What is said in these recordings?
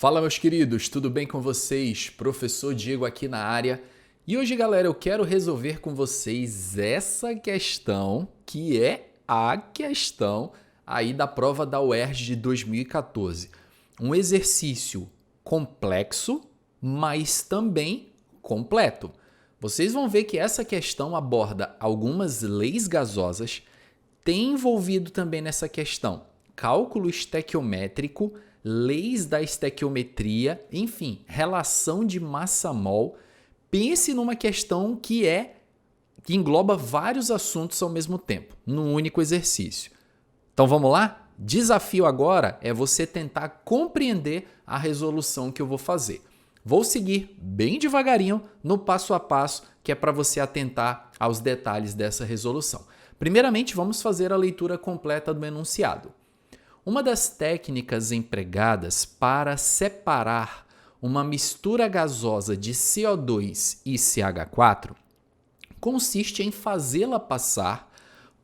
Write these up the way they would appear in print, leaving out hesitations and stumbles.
Fala, meus queridos, tudo bem com vocês? Professor Diego aqui na área. E hoje, galera, eu quero resolver com vocês essa questão, que é a questão aí da prova da UERJ de 2014. Um exercício complexo, mas também completo. Vocês vão ver que essa questão aborda algumas leis gasosas, tem envolvido também nessa questão cálculo estequiométrico, leis da estequiometria, enfim, relação de massa-mol. Pense numa questão que engloba vários assuntos ao mesmo tempo, num único exercício. Então vamos lá? Desafio agora é você tentar compreender a resolução que eu vou fazer. Vou seguir bem devagarinho no passo a passo, que é para você atentar aos detalhes dessa resolução. Primeiramente, vamos fazer a leitura completa do enunciado. Uma das técnicas empregadas para separar uma mistura gasosa de CO2 e CH4 consiste em fazê-la passar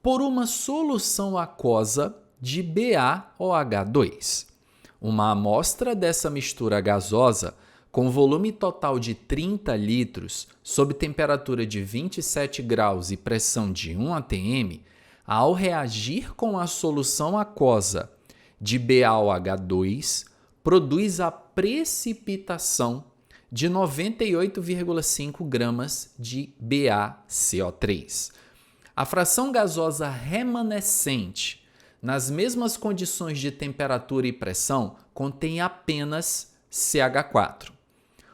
por uma solução aquosa de BaOH2. Uma amostra dessa mistura gasosa com volume total de 30 litros, sob temperatura de 27 graus e pressão de 1 atm, ao reagir com a solução aquosa de BaOH2, produz a precipitação de 98,5 gramas de BaCO3. A fração gasosa remanescente, nas mesmas condições de temperatura e pressão, contém apenas CH4.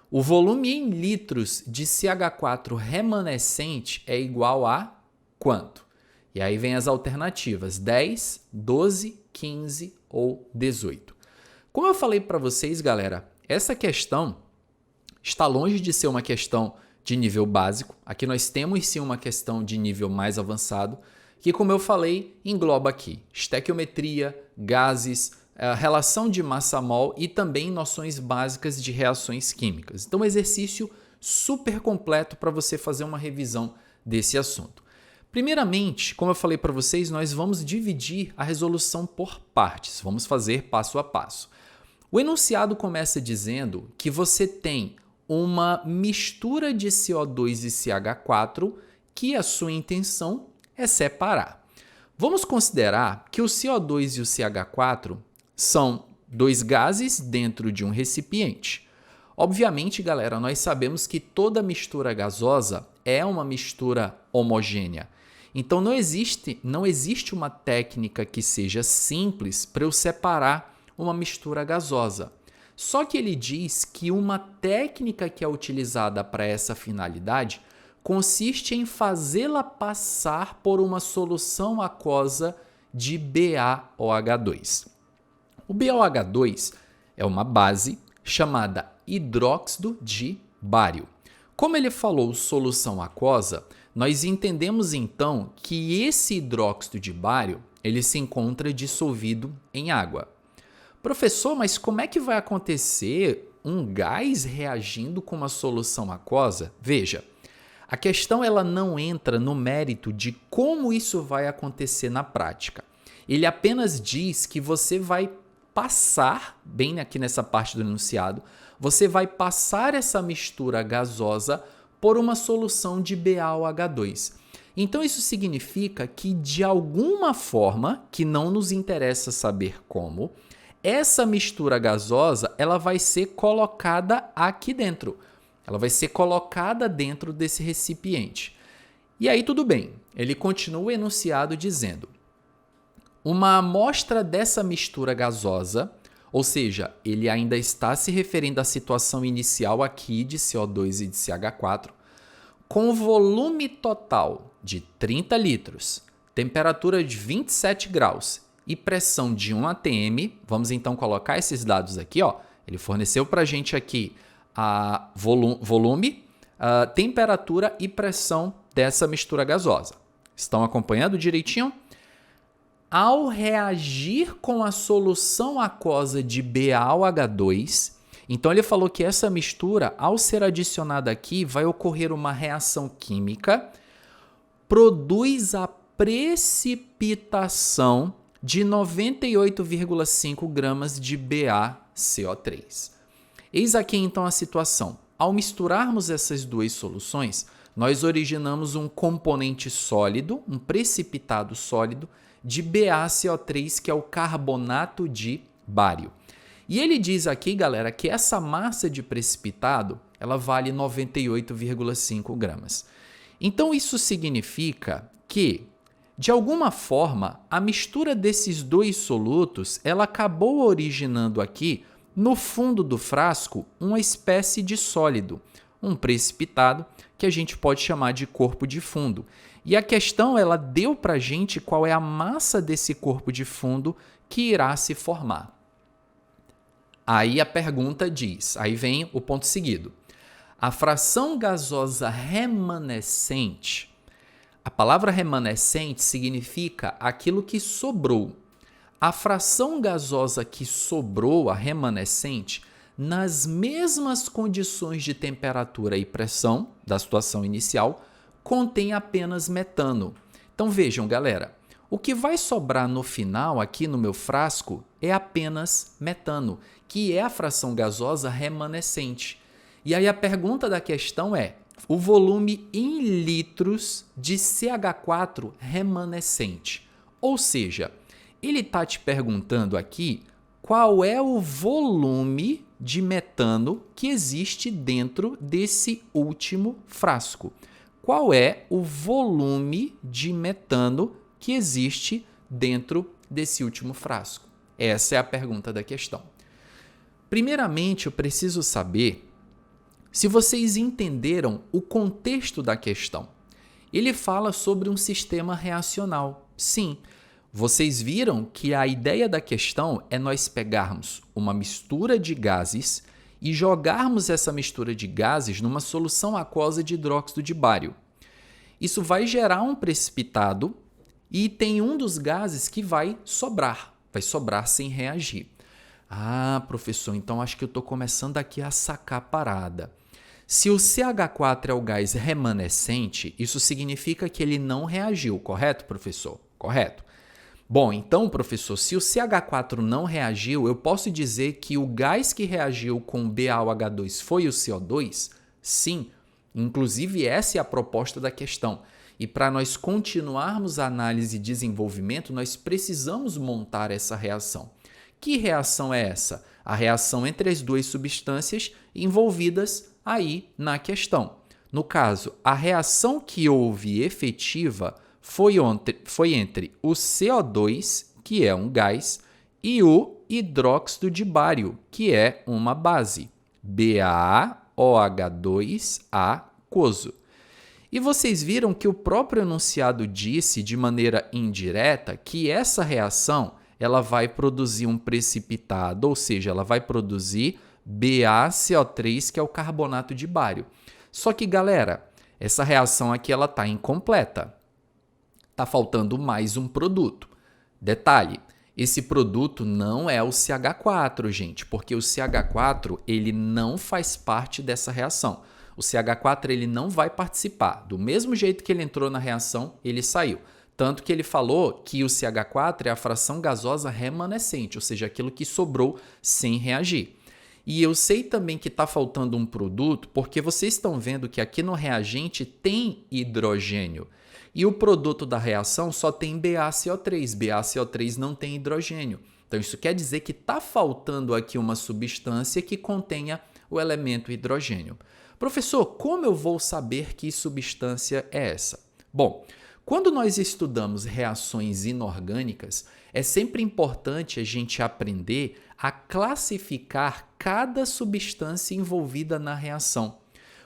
O volume em litros de CH4 remanescente é igual a quanto? E aí vem as alternativas: 10, 12, 15 ou 18. Como eu falei para vocês, galera, essa questão está longe de ser uma questão de nível básico. Aqui nós temos sim uma questão de nível mais avançado, que, como eu falei, engloba aqui estequiometria, gases, relação de massa-mol e também noções básicas de reações químicas. Então, um exercício super completo para você fazer uma revisão desse assunto. Primeiramente, como eu falei para vocês, nós vamos dividir a resolução por partes. Vamos fazer passo a passo. O enunciado começa dizendo que você tem uma mistura de CO2 e CH4 que a sua intenção é separar. Vamos considerar que o CO2 e o CH4 são dois gases dentro de um recipiente. Obviamente, galera, nós sabemos que toda mistura gasosa é uma mistura homogênea. Então, não existe uma técnica que seja simples para eu separar uma mistura gasosa. Só que ele diz que uma técnica que é utilizada para essa finalidade consiste em fazê-la passar por uma solução aquosa de BaOH2. O BaOH2 é uma base chamada hidróxido de bário. Como ele falou solução aquosa, nós entendemos então que esse hidróxido de bário ele se encontra dissolvido em água. Professor, mas como é que vai acontecer um gás reagindo com uma solução aquosa? Veja, a questão ela não entra no mérito de como isso vai acontecer na prática. Ele apenas diz que você vai passar, bem aqui nessa parte do enunciado, você vai passar essa mistura gasosa por uma solução de BaOH2. Então isso significa que de alguma forma, que não nos interessa saber como, essa mistura gasosa ela vai ser colocada aqui dentro. Ela vai ser colocada dentro desse recipiente. E aí tudo bem, ele continua o enunciado dizendo: uma amostra dessa mistura gasosa, ou seja, ele ainda está se referindo à situação inicial aqui de CO2 e de CH4, com volume total de 30 litros, temperatura de 27 graus e pressão de 1 atm, vamos então colocar esses dados aqui, ó. Ele forneceu para a gente aqui a volume, a temperatura e pressão dessa mistura gasosa. Estão acompanhando direitinho? Ao reagir com a solução aquosa de BaOH2, então ele falou que essa mistura, ao ser adicionada aqui, vai ocorrer uma reação química, produz a precipitação de 98,5 gramas de BaCO3. Eis aqui então a situação. Ao misturarmos essas duas soluções, nós originamos um componente sólido, um precipitado sólido, de BaCO3, que é o carbonato de bário. E ele diz aqui, galera, que essa massa de precipitado ela vale 98,5 gramas. Então, isso significa que, de alguma forma, a mistura desses dois solutos ela acabou originando aqui, no fundo do frasco, uma espécie de sólido, um precipitado, que a gente pode chamar de corpo de fundo. E a questão ela deu para a gente qual é a massa desse corpo de fundo que irá se formar. Aí a pergunta diz, aí vem o ponto seguido. A fração gasosa remanescente, a palavra remanescente significa aquilo que sobrou. A fração gasosa que sobrou, a remanescente, nas mesmas condições de temperatura e pressão da situação inicial, contém apenas metano. Então vejam, galera, o que vai sobrar no final aqui no meu frasco é apenas metano, que é a fração gasosa remanescente. E aí a pergunta da questão é, o volume em litros de CH4 remanescente. Ou seja, ele está te perguntando aqui qual é o volume de metano que existe dentro desse último frasco. Qual é o volume de metano que existe dentro desse último frasco? Essa é a pergunta da questão. Primeiramente, eu preciso saber se vocês entenderam o contexto da questão. Ele fala sobre um sistema reacional. Sim, vocês viram que a ideia da questão é nós pegarmos uma mistura de gases e jogarmos essa mistura de gases numa solução aquosa de hidróxido de bário. Isso vai gerar um precipitado e tem um dos gases que vai sobrar sem reagir. Ah, professor, então acho que eu estou começando aqui a sacar a parada. Se o CH4 é o gás remanescente, isso significa que ele não reagiu, correto, professor? Correto. Bom, então, professor, se o CH4 não reagiu, eu posso dizer que o gás que reagiu com o BaOH2 foi o CO2? Sim, inclusive essa é a proposta da questão. E para nós continuarmos a análise e desenvolvimento, nós precisamos montar essa reação. Que reação é essa? A reação entre as duas substâncias envolvidas aí na questão. No caso, a reação que houve efetiva foi entre o CO2, que é um gás, e o hidróxido de bário, que é uma base, BaOH2 aquoso. E vocês viram que o próprio enunciado disse de maneira indireta que essa reação ela vai produzir um precipitado, ou seja, ela vai produzir BaCO3, que é o carbonato de bário. Só que, galera, essa reação aqui ela está incompleta. Está faltando mais um produto. Detalhe, esse produto não é o CH4, gente, porque o CH4 ele não faz parte dessa reação. O CH4 ele não vai participar. Do mesmo jeito que ele entrou na reação, ele saiu. Tanto que ele falou que o CH4 é a fração gasosa remanescente, ou seja, aquilo que sobrou sem reagir. E eu sei também que está faltando um produto, porque vocês estão vendo que aqui no reagente tem hidrogênio. E o produto da reação só tem BaCO3. BaCO3 não tem hidrogênio. Então, isso quer dizer que está faltando aqui uma substância que contenha o elemento hidrogênio. Professor, como eu vou saber que substância é essa? Bom, quando nós estudamos reações inorgânicas, é sempre importante a gente aprender a classificar cada substância envolvida na reação.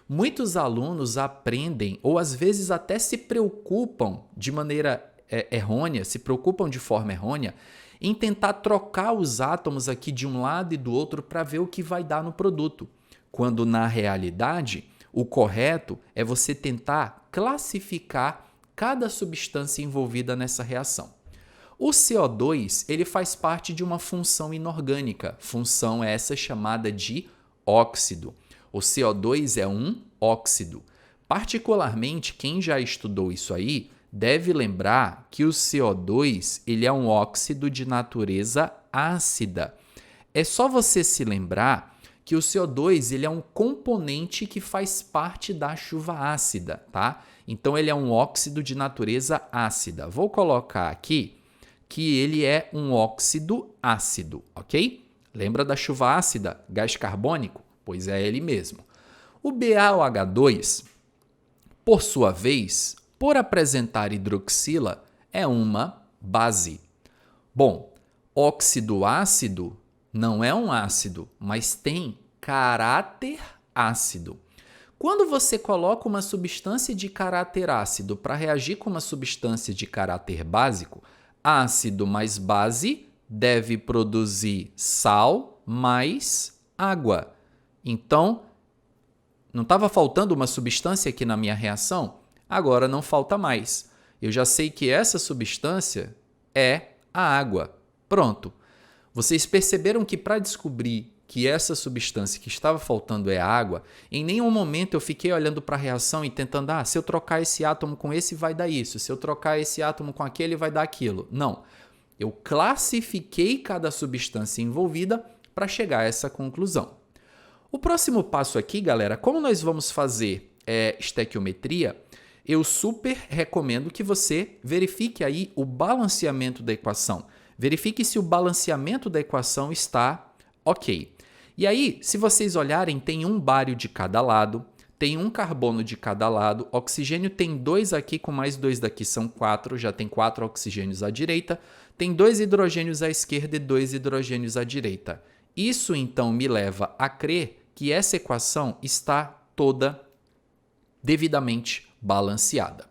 Muitos alunos aprendem, ou às vezes até se preocupam de maneira errônea, se preocupam de forma errônea, em tentar trocar os átomos aqui de um lado e do outro para ver o que vai dar no produto. Quando, na realidade, o correto é você tentar classificar cada substância envolvida nessa reação. O CO2 ele faz parte de uma função inorgânica, função essa chamada de óxido. O CO2 é um óxido. Particularmente, quem já estudou isso aí deve lembrar que o CO2 ele é um óxido de natureza ácida. É só você se lembrar que o CO2 ele é um componente que faz parte da chuva ácida, tá? Então ele é um óxido de natureza ácida. Vou colocar aqui que ele é um óxido ácido, ok? Lembra da chuva ácida, gás carbônico? Pois é ele mesmo. O BaOH2, por sua vez, por apresentar hidroxila, é uma base. Bom, óxido ácido não é um ácido, mas tem caráter ácido. Quando você coloca uma substância de caráter ácido para reagir com uma substância de caráter básico, ácido mais base deve produzir sal mais água. Então, não estava faltando uma substância aqui na minha reação? Agora não falta mais. Eu já sei que essa substância é a água. Pronto. Vocês perceberam que para descobrir que essa substância que estava faltando é a água, em nenhum momento eu fiquei olhando para a reação e tentando, se eu trocar esse átomo com esse vai dar isso, se eu trocar esse átomo com aquele vai dar aquilo. Não. Eu classifiquei cada substância envolvida para chegar a essa conclusão. O próximo passo aqui, galera, como nós vamos fazer estequiometria, eu super recomendo que você verifique aí o balanceamento da equação. Verifique se o balanceamento da equação está ok. E aí, se vocês olharem, tem um bário de cada lado, tem um carbono de cada lado, oxigênio tem 2 aqui, com mais 2 daqui são 4, já tem 4 oxigênios à direita, tem 2 hidrogênios à esquerda e 2 hidrogênios à direita. Isso, então, me leva a crer que essa equação está toda devidamente balanceada.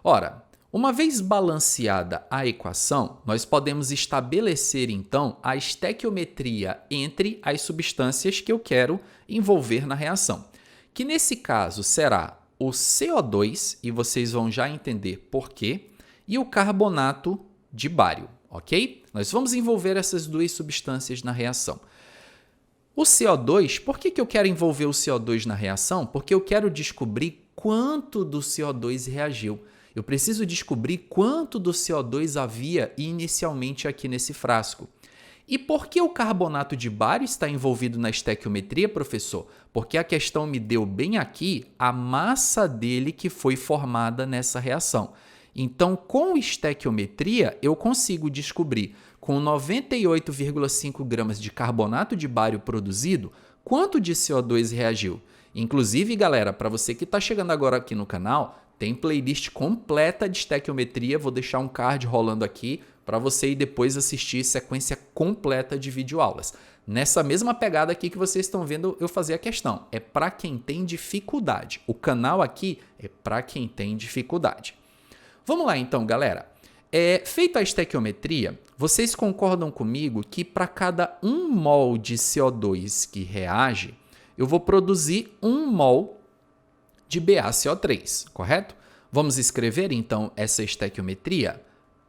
Ora, uma vez balanceada a equação, nós podemos estabelecer, então, a estequiometria entre as substâncias que eu quero envolver na reação, que nesse caso será o CO2, e vocês vão já entender por quê, e o carbonato de bário, ok? Nós vamos envolver essas duas substâncias na reação. O CO2, por que eu quero envolver o CO2 na reação? Porque eu quero descobrir quanto do CO2 reagiu. Eu preciso descobrir quanto do CO2 havia inicialmente aqui nesse frasco. E por que o carbonato de bário está envolvido na estequiometria, professor? Porque a questão me deu bem aqui a massa dele que foi formada nessa reação. Então, com estequiometria, eu consigo descobrir, com 98,5 gramas de carbonato de bário produzido, quanto de CO2 reagiu. Inclusive, galera, para você que está chegando agora aqui no canal, tem playlist completa de estequiometria, vou deixar um card rolando aqui para você ir depois assistir sequência completa de videoaulas. Nessa mesma pegada aqui que vocês estão vendo eu fazer a questão. É para quem tem dificuldade. O canal aqui é para quem tem dificuldade. Vamos lá então, galera. Feita a estequiometria, vocês concordam comigo que para cada 1 mol de CO2 que reage, eu vou produzir 1 mol de BaCO3, correto? Vamos escrever, então, essa estequiometria.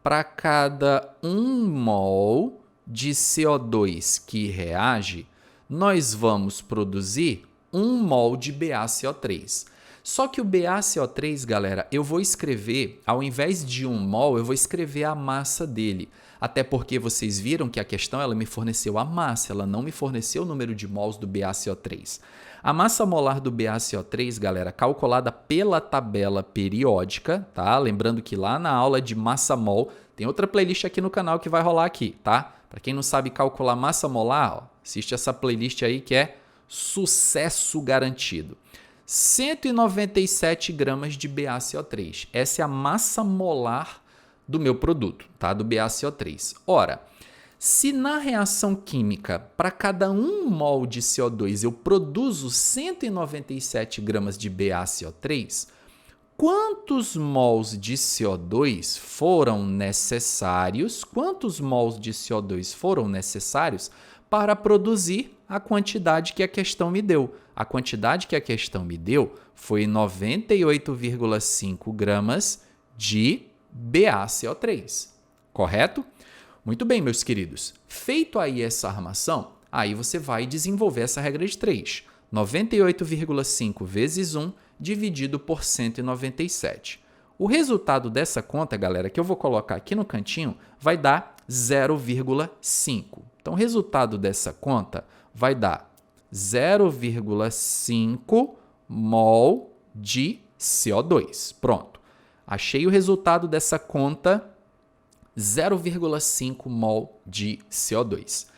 Para cada 1 mol de CO2 que reage, nós vamos produzir 1 mol de BaCO3. Só que o BaCO3, galera, eu vou escrever, ao invés de 1 mol, eu vou escrever a massa dele. Até porque vocês viram que a questão ela me forneceu a massa, ela não me forneceu o número de mols do BaCO3. A massa molar do BaCO3, galera, calculada pela tabela periódica, tá? Lembrando que lá na aula de massa mol, tem outra playlist aqui no canal que vai rolar aqui, tá? Para quem não sabe calcular massa molar, assiste essa playlist aí que é sucesso garantido. 197 gramas de BaCO3. Essa é a massa molar do meu produto, tá? Do BaCO3. Ora, se na reação química, para cada 1 mol de CO2 eu produzo 197 gramas de BaCO3, quantos mols de CO2 foram necessários? Quantos mols de CO2 foram necessários para produzir a quantidade que a questão me deu? A quantidade que a questão me deu foi 98,5 gramas de BaCO3, correto? Muito bem, meus queridos. Feito aí essa armação, aí você vai desenvolver essa regra de 3. 98,5 vezes 1 dividido por 197. O resultado dessa conta, galera, que eu vou colocar aqui no cantinho, vai dar 0,5. Então, o resultado dessa conta vai dar 0,5 mol de CO2. Pronto. Achei o resultado dessa conta, 0,5 mol de CO2.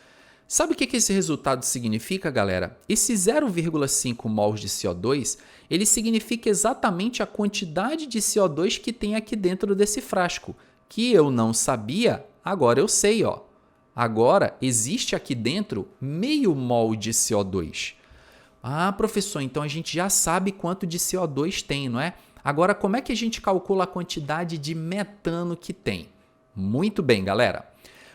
Sabe o que esse resultado significa, galera? Esse 0,5 mols de CO2, ele significa exatamente a quantidade de CO2 que tem aqui dentro desse frasco, que eu não sabia, agora eu sei, ó. Agora, existe aqui dentro meio mol de CO2. Ah, professor, então a gente já sabe quanto de CO2 tem, não é? Agora, como é que a gente calcula a quantidade de metano que tem? Muito bem, galera.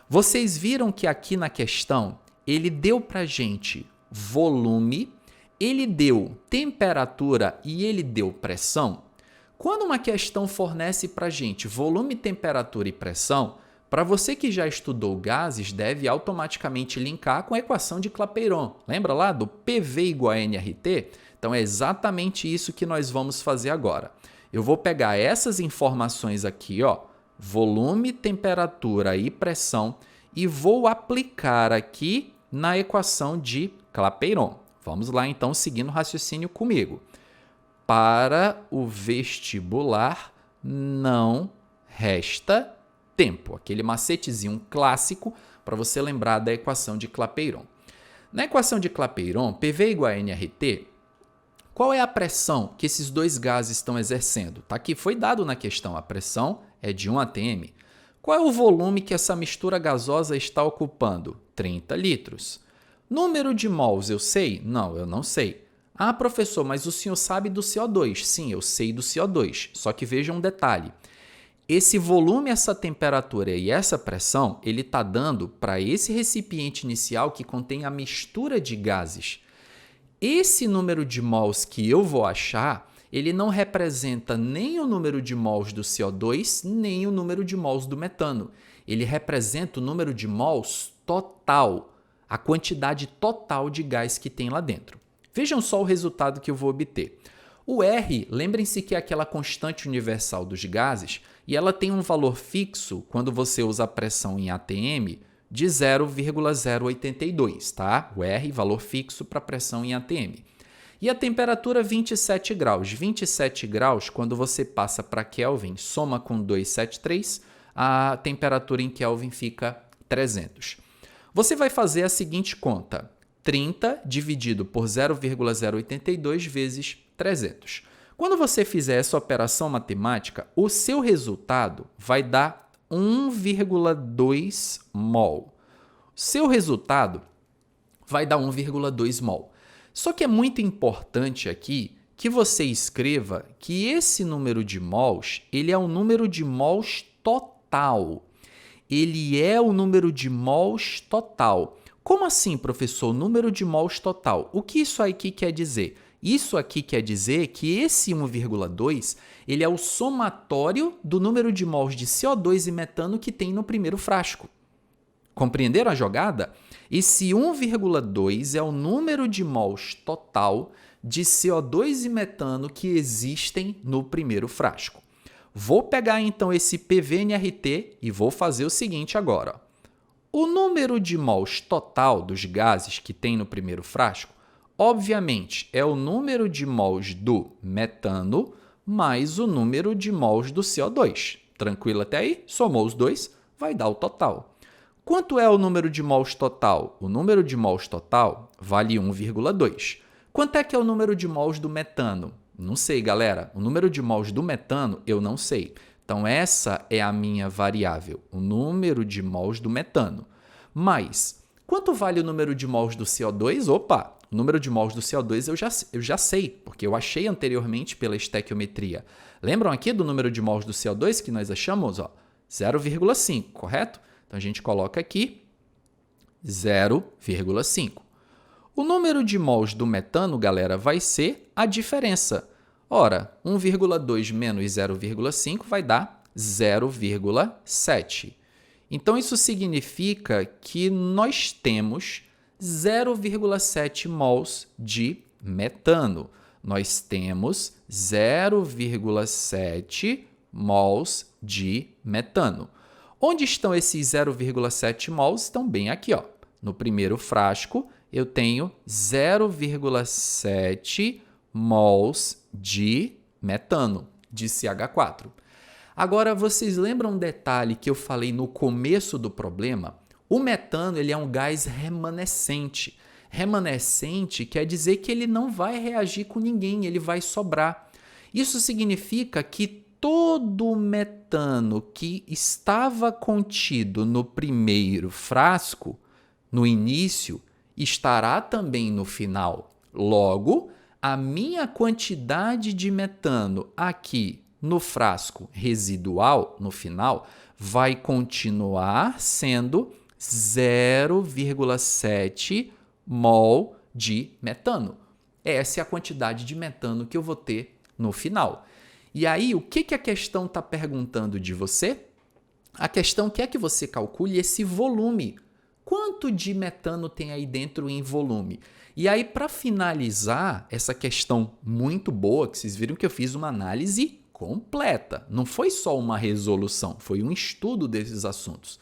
Vocês viram que aqui na questão, ele deu para a gente volume, ele deu temperatura e ele deu pressão. Quando uma questão fornece para a gente volume, temperatura e pressão, para você que já estudou gases, deve automaticamente linkar com a equação de Clapeyron. Lembra lá do PV igual a nRT? Então é exatamente isso que nós vamos fazer agora. Eu vou pegar essas informações aqui, ó, volume, temperatura e pressão, e vou aplicar aqui na equação de Clapeyron. Vamos lá então, seguindo o raciocínio comigo. Para o vestibular não resta tempo. Aquele macetezinho clássico para você lembrar da equação de Clapeyron. Na equação de Clapeyron, PV igual a nRT, qual é a pressão que esses dois gases estão exercendo? Tá aqui, foi dado na questão, a pressão é de 1 atm. Qual é o volume que essa mistura gasosa está ocupando? 30 litros. Número de mols eu sei? Não, eu não sei. Ah, professor, mas o senhor sabe do CO2. Sim, eu sei do CO2. Só que veja um detalhe. Esse volume, essa temperatura e essa pressão, ele está dando para esse recipiente inicial que contém a mistura de gases. Esse número de mols que eu vou achar, ele não representa nem o número de mols do CO2, nem o número de mols do metano. Ele representa o número de mols total, a quantidade total de gás que tem lá dentro. Vejam só o resultado que eu vou obter. O R, lembrem-se que é aquela constante universal dos gases, e ela tem um valor fixo, quando você usa a pressão em atm, de 0,082, tá? O R, valor fixo para pressão em atm. E a temperatura, 27 graus. 27 graus, quando você passa para Kelvin, soma com 273, a temperatura em Kelvin fica 300. Você vai fazer a seguinte conta. 30 dividido por 0,082 vezes 300. Quando você fizer essa operação matemática, o seu resultado vai dar 1,2 mol. Seu resultado vai dar 1,2 mol. Só que é muito importante aqui que você escreva que esse número de mols, ele é o número de mols total. Ele é o número de mols total. Como assim, professor? Número de mols total. O que isso aqui quer dizer? Isso aqui quer dizer que esse 1,2 ele é o somatório do número de mols de CO2 e metano que tem no primeiro frasco. Compreenderam a jogada? Esse 1,2 é o número de mols total de CO2 e metano que existem no primeiro frasco. Vou pegar então esse PV-nRT e vou fazer o seguinte agora. O número de mols total dos gases que tem no primeiro frasco, obviamente, é o número de mols do metano mais o número de mols do CO2. Tranquilo até aí? Somou os dois, vai dar o total. Quanto é o número de mols total? O número de mols total vale 1,2. Quanto é que é o número de mols do metano? Não sei, galera. O número de mols do metano eu não sei. Então, essa é a minha variável, o número de mols do metano. Mas, quanto vale o número de mols do CO2? Opa, o número de mols do CO2 eu já sei, porque eu achei anteriormente pela estequiometria. Lembram aqui do número de mols do CO2 que nós achamos? 0,5, correto? Então, a gente coloca aqui 0,5. O número de mols do metano, galera, vai ser a diferença. Ora, 1,2 menos 0,5 vai dar 0,7. Então, isso significa que nós temos 0,7 mols de metano. Nós temos 0,7 mols de metano. Onde estão esses 0,7 mols? Estão bem aqui, ó, no primeiro frasco eu tenho 0,7 mols de metano, de CH4. Agora, vocês lembram um detalhe que eu falei no começo do problema? O metano ele é um gás remanescente. Remanescente quer dizer que ele não vai reagir com ninguém, ele vai sobrar. Isso significa que todo o metano que estava contido no primeiro frasco, no início, estará também no final. Logo, a minha quantidade de metano aqui no frasco residual, no final, vai continuar sendo 0,7 mol de metano. Essa é a quantidade de metano que eu vou ter no final. E aí, o que a questão está perguntando de você? A questão quer que você calcule esse volume. Quanto de metano tem aí dentro em volume? E aí, para finalizar essa questão muito boa, que vocês viram que eu fiz uma análise completa. Não foi só uma resolução, foi um estudo desses assuntos.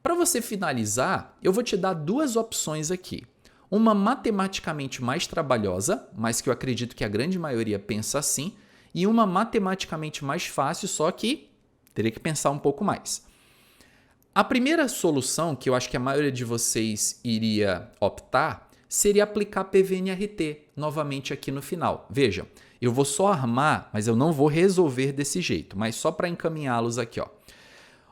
Para você finalizar, eu vou te dar duas opções aqui. Uma matematicamente mais trabalhosa, mas que eu acredito que a grande maioria pensa assim, e uma matematicamente mais fácil, só que teria que pensar um pouco mais. A primeira solução, que eu acho que a maioria de vocês iria optar, seria aplicar PVNRT novamente aqui no final. Veja, eu vou só armar, mas eu não vou resolver desse jeito, mas só para encaminhá-los aqui. Ó.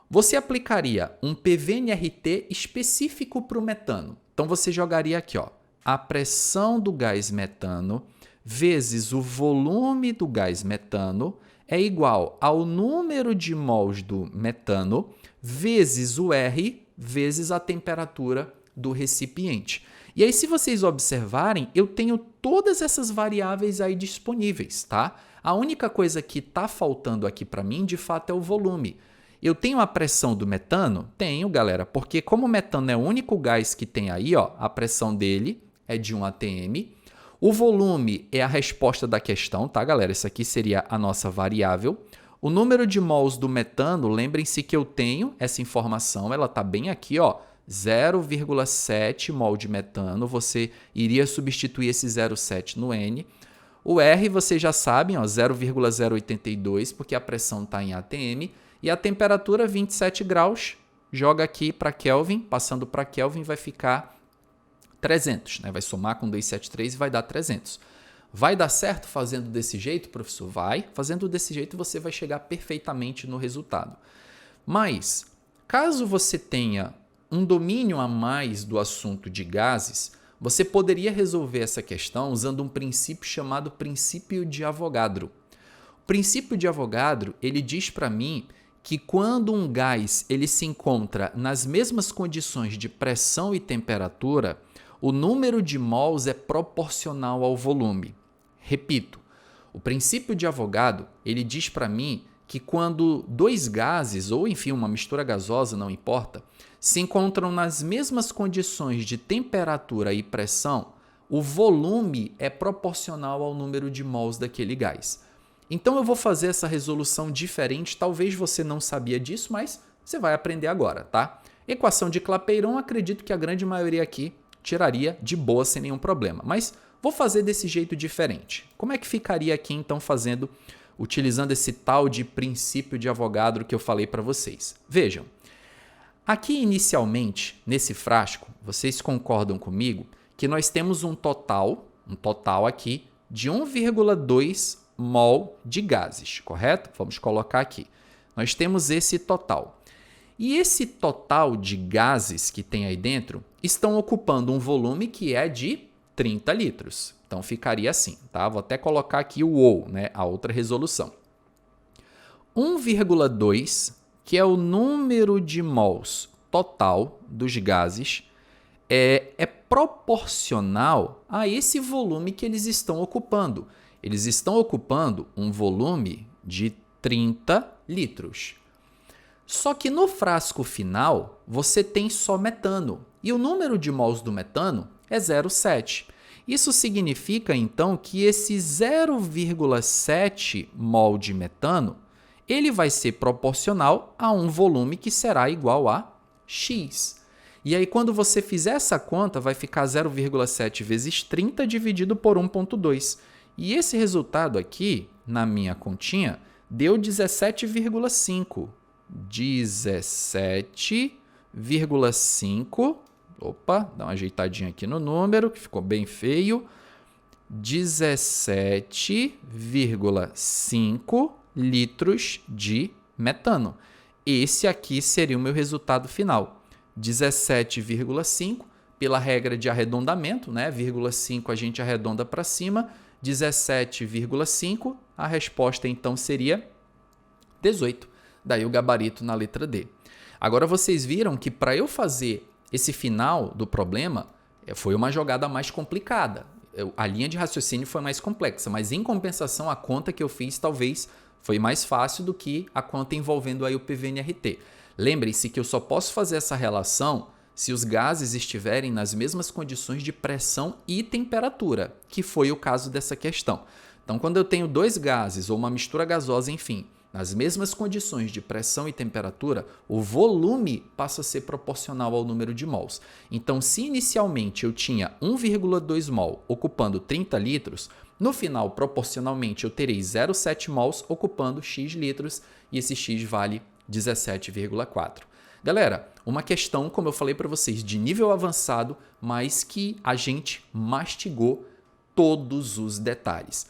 Você aplicaria um PVNRT específico para o metano. Então, você jogaria aqui, ó, a pressão do gás metano vezes o volume do gás metano é igual ao número de mols do metano vezes o R vezes a temperatura do recipiente. E aí, se vocês observarem, eu tenho todas essas variáveis aí disponíveis, tá? A única coisa que está faltando aqui para mim, de fato, é o volume. Eu tenho a pressão do metano? Tenho, galera, porque como o metano é o único gás que tem aí, ó, a pressão dele é de 1 atm. O volume é a resposta da questão, tá, galera? Isso aqui seria a nossa variável. O número de mols do metano, lembrem-se que eu tenho essa informação, ela está bem aqui, ó, 0,7 mol de metano. Você iria substituir esse 0,7 no N. O R, vocês já sabem, ó, 0,082, porque a pressão está em atm. E a temperatura, 27 graus, joga aqui para Kelvin, passando para Kelvin vai ficar 300, né? Vai somar com 273 e vai dar 300. Vai dar certo fazendo desse jeito, professor? Vai. Fazendo desse jeito você vai chegar perfeitamente no resultado. Mas, caso você tenha um domínio a mais do assunto de gases, você poderia resolver essa questão usando um princípio chamado princípio de Avogadro. O princípio de Avogadro, ele diz para mim que quando um gás ele se encontra nas mesmas condições de pressão e temperatura, o número de mols é proporcional ao volume. Repito, o princípio de Avogadro, ele diz para mim que quando dois gases, ou enfim, uma mistura gasosa, não importa, se encontram nas mesmas condições de temperatura e pressão, o volume é proporcional ao número de mols daquele gás. Então eu vou fazer essa resolução diferente, talvez você não sabia disso, mas você vai aprender agora, tá? Equação de Clapeyron, acredito que a grande maioria aqui tiraria de boa sem nenhum problema, mas vou fazer desse jeito diferente. Como é que ficaria aqui então utilizando esse tal de princípio de Avogadro que eu falei para vocês? Vejam, aqui inicialmente, nesse frasco, vocês concordam comigo que nós temos um total aqui de 1,2 mol de gases, correto? Vamos colocar aqui. Nós temos esse total. E esse total de gases que tem aí dentro estão ocupando um volume que é de 30 litros. Então, ficaria assim, tá? Vou até colocar aqui o ou, né? A outra resolução. 1,2, que é o número de mols total dos gases, é proporcional a esse volume que eles estão ocupando. Eles estão ocupando um volume de 30 litros. Só que no frasco final, você tem só metano. E o número de mols do metano é 0,7. Isso significa, então, que esse 0,7 mol de metano ele vai ser proporcional a um volume que será igual a X. E aí, quando você fizer essa conta, vai ficar 0,7 vezes 30 dividido por 1,2. E esse resultado aqui, na minha continha, deu 17,5. 17,5. Opa, dá uma ajeitadinha aqui no número, que ficou bem feio. 17,5 litros de metano. Esse aqui seria o meu resultado final. 17,5 pela regra de arredondamento, né? 0,5 a gente arredonda para cima. 17,5, a resposta então seria 18. Daí o gabarito na letra D. Agora vocês viram que para eu fazer esse final do problema, foi uma jogada mais complicada. A linha de raciocínio foi mais complexa, mas em compensação a conta que eu fiz talvez foi mais fácil do que a conta envolvendo aí o PVNRT. Lembrem-se que eu só posso fazer essa relação se os gases estiverem nas mesmas condições de pressão e temperatura, que foi o caso dessa questão. Então, quando eu tenho dois gases ou uma mistura gasosa, enfim, nas mesmas condições de pressão e temperatura, o volume passa a ser proporcional ao número de mols. Então, se inicialmente eu tinha 1,2 mol ocupando 30 litros, no final, proporcionalmente, eu terei 0,7 mols ocupando X litros e esse X vale 17,4. Galera, uma questão, como eu falei para vocês, de nível avançado, mas que a gente mastigou todos os detalhes.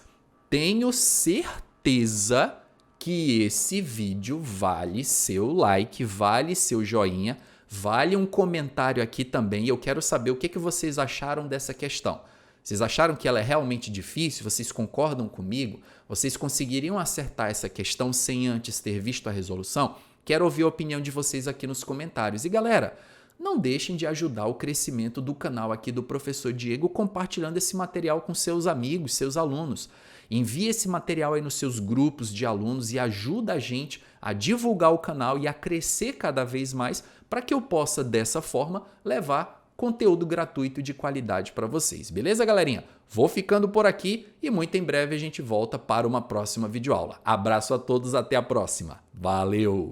Tenho certeza que esse vídeo vale seu like, vale seu joinha, vale um comentário aqui também. Eu quero saber o que vocês acharam dessa questão. Vocês acharam que ela é realmente difícil? Vocês concordam comigo? Vocês conseguiriam acertar essa questão sem antes ter visto a resolução? Quero ouvir a opinião de vocês aqui nos comentários. E galera, não deixem de ajudar o crescimento do canal aqui do Professor Diego compartilhando esse material com seus amigos, seus alunos. Envie esse material aí nos seus grupos de alunos e ajuda a gente a divulgar o canal e a crescer cada vez mais para que eu possa, dessa forma, levar conteúdo gratuito de qualidade para vocês. Beleza, galerinha? Vou ficando por aqui e muito em breve a gente volta para uma próxima videoaula. Abraço a todos, até a próxima. Valeu!